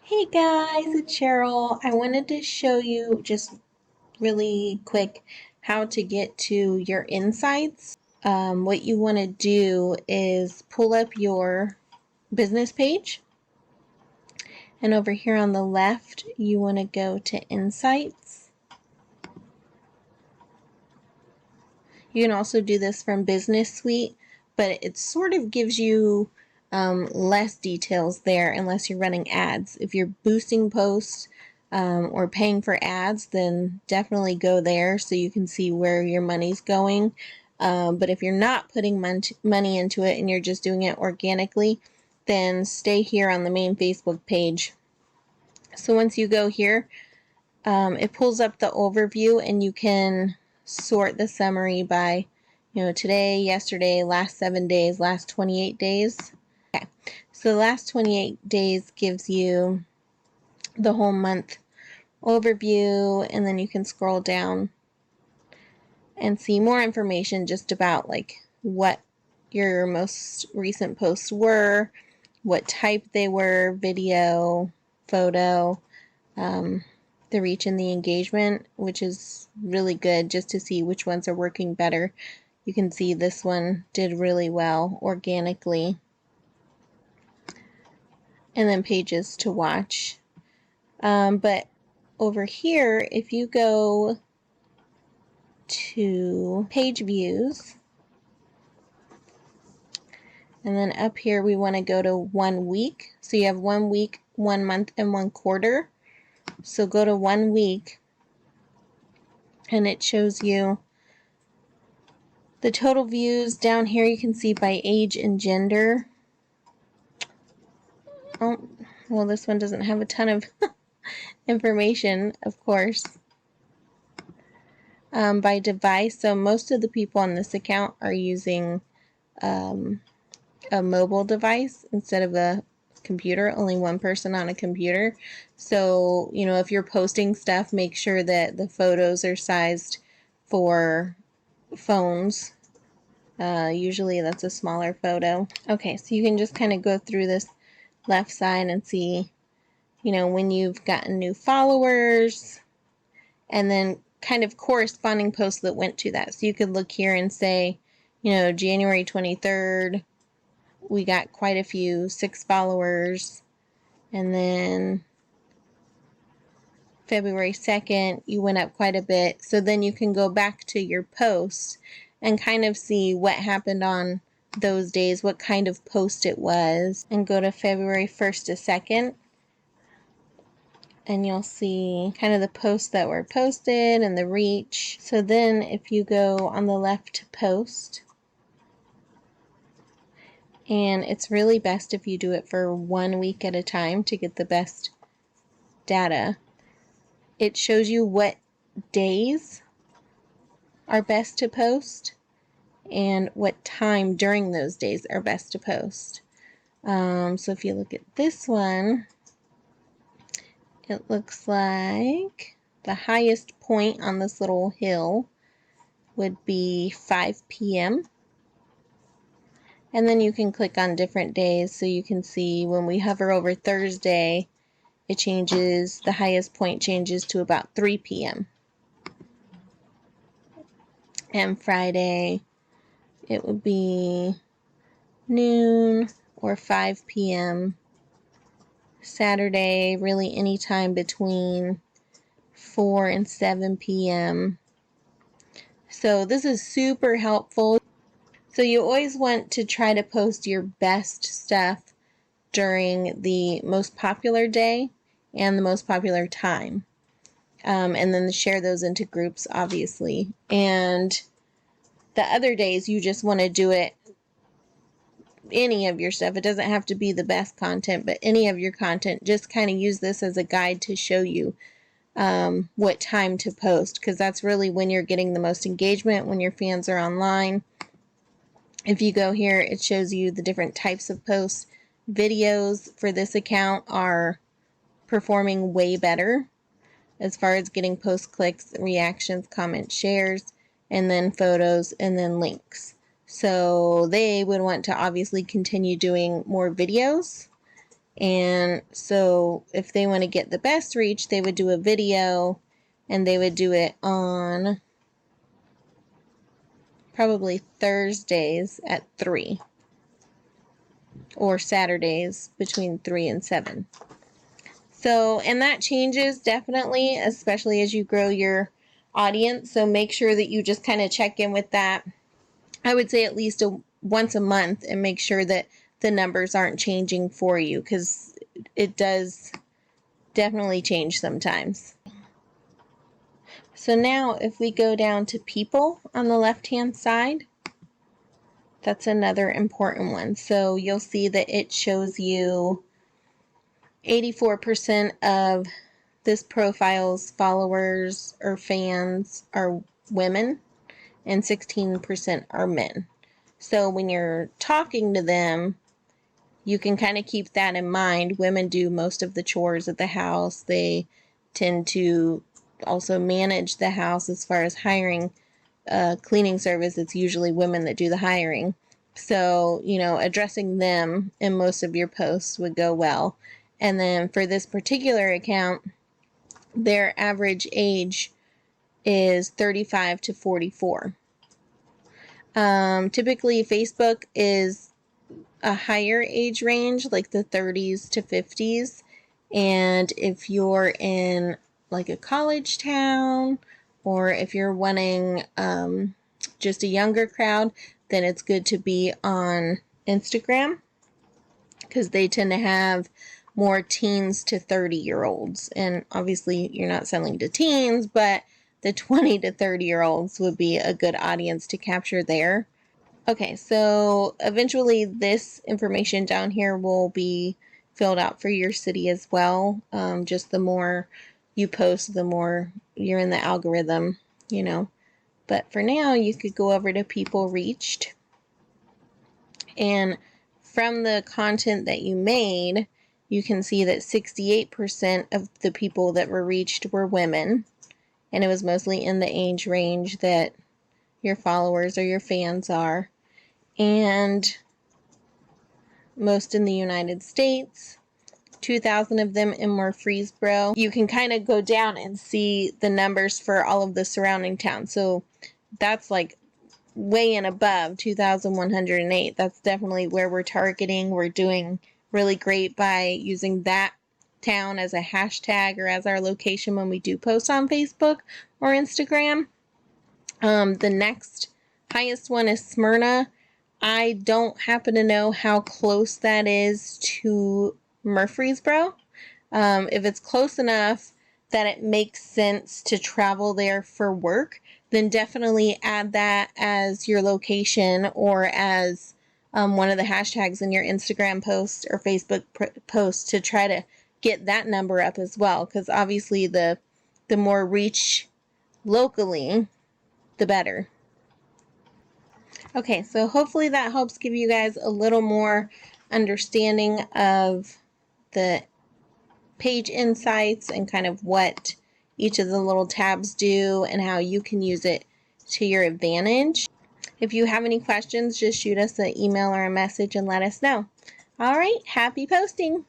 Hey guys, it's Cheryl. I wanted to show you just really quick how to get to your insights. What you want to do is pull up your business page, and over here on the left you want to go to Insights. You can also do this from Business Suite, but it sort of gives you less details there unless you're running ads. If you're boosting posts or paying for ads, then definitely go there so you can see where your money's going. But if you're not putting money into it and you're just doing it organically, then stay here on the main Facebook page. So once you go here, it pulls up the overview and you can sort the summary by, today, yesterday, last 7 days, last 28 days. Okay, so the last 28 days gives you the whole month overview, and then you can scroll down and see more information just about like what your most recent posts were, what type they were, video, photo, the reach and the engagement, which is really good just to see which ones are working better. You can see this one did really well organically. And then pages to watch. But over here, if you go to page views, and then up here we want to go to 1 week. So you have 1 week, 1 month, and 1 quarter. So go to 1 week, and it shows you the total views. Down here you can see by age and gender. Oh, well, this one doesn't have a ton of information, of course. By device, so most of the people on this account are using a mobile device instead of a computer. Only one person on a computer. So, if you're posting stuff, make sure that the photos are sized for phones. Usually that's a smaller photo. Okay, so you can just kind of go through this left side and see, when you've gotten new followers, and then kind of corresponding posts that went to that. So you could look here and say, January 23rd, we got quite a few, 6 followers. And then February 2nd, you went up quite a bit. So then you can go back to your posts and kind of see what happened on those days, what kind of post it was, and go to February 1st to 2nd. And you'll see kind of the posts that were posted and the reach. So then if you go on the left to post, and it's really best if you do it for 1 week at a time to get the best data. It shows you what days are best to post and what time during those days are best to post. So if you look at this one, it looks like the highest point on this little hill would be 5 p.m. And then you can click on different days so you can see when we hover over Thursday, it changes, the highest point changes to about 3 p.m. And Friday, it would be noon or 5 p.m. Saturday, really any time between 4 and 7 p.m. So this is super helpful. So you always want to try to post your best stuff during the most popular day and the most popular time. And then share those into groups, obviously. And the other days, you just want to do it, any of your stuff. It doesn't have to be the best content, but any of your content. Just kind of use this as a guide to show you what time to post, because that's really when you're getting the most engagement, when your fans are online. If you go here, it shows you the different types of posts. Videos for this account are performing way better as far as getting post clicks, reactions, comments, shares, and then photos, and then links. So they would want to obviously continue doing more videos And so if they want to get the best reach, they would do a video, and they would do it on probably Thursdays at 3, or Saturdays between 3 and 7. So, and that changes definitely, especially as you grow your audience. So make sure that you just kind of check in with that. I would say at least once a month, and make sure that the numbers aren't changing for you, because it does definitely change sometimes. So now if we go down to people on the left-hand side, that's another important one. So you'll see that it shows you 84% of this profile's followers or fans are women, and 16% are men. So when you're talking to them, you can kind of keep that in mind. Women do most of the chores at the house. They tend to also manage the house. As far as hiring a cleaning service, it's usually women that do the hiring. So, addressing them in most of your posts would go well. And then for this particular account, their average age is 35 to 44. Typically, Facebook is a higher age range, like the 30s to 50s. And if you're in like a college town, or if you're wanting just a younger crowd, then it's good to be on Instagram, because they tend to have more teens to 30-year-olds. And obviously you're not selling to teens, but the 20 to 30-year-olds would be a good audience to capture there. Okay, so eventually this information down here will be filled out for your city as well. Just the more you post, the more you're in the algorithm, But for now, you could go over to people reached. And from the content that you made, you can see that 68% of the people that were reached were women. And it was mostly in the age range that your followers or your fans are. And most in the United States, 2,000 of them in Murfreesboro. You can kind of go down and see the numbers for all of the surrounding towns. So that's like way and above 2,108. That's definitely where we're targeting. We're doing really great by using that town as a hashtag or as our location when we do post on Facebook or Instagram. The next highest one is Smyrna. I don't happen to know how close that is to Murfreesboro. If it's close enough that it makes sense to travel there for work, then definitely add that as your location, or as one of the hashtags in your Instagram post or Facebook post, to try to get that number up as well. Because obviously the more reach locally, the better. Okay, so hopefully that helps give you guys a little more understanding of the page insights and kind of what each of the little tabs do and how you can use it to your advantage. If you have any questions, just shoot us an email or a message and let us know. All right, happy posting!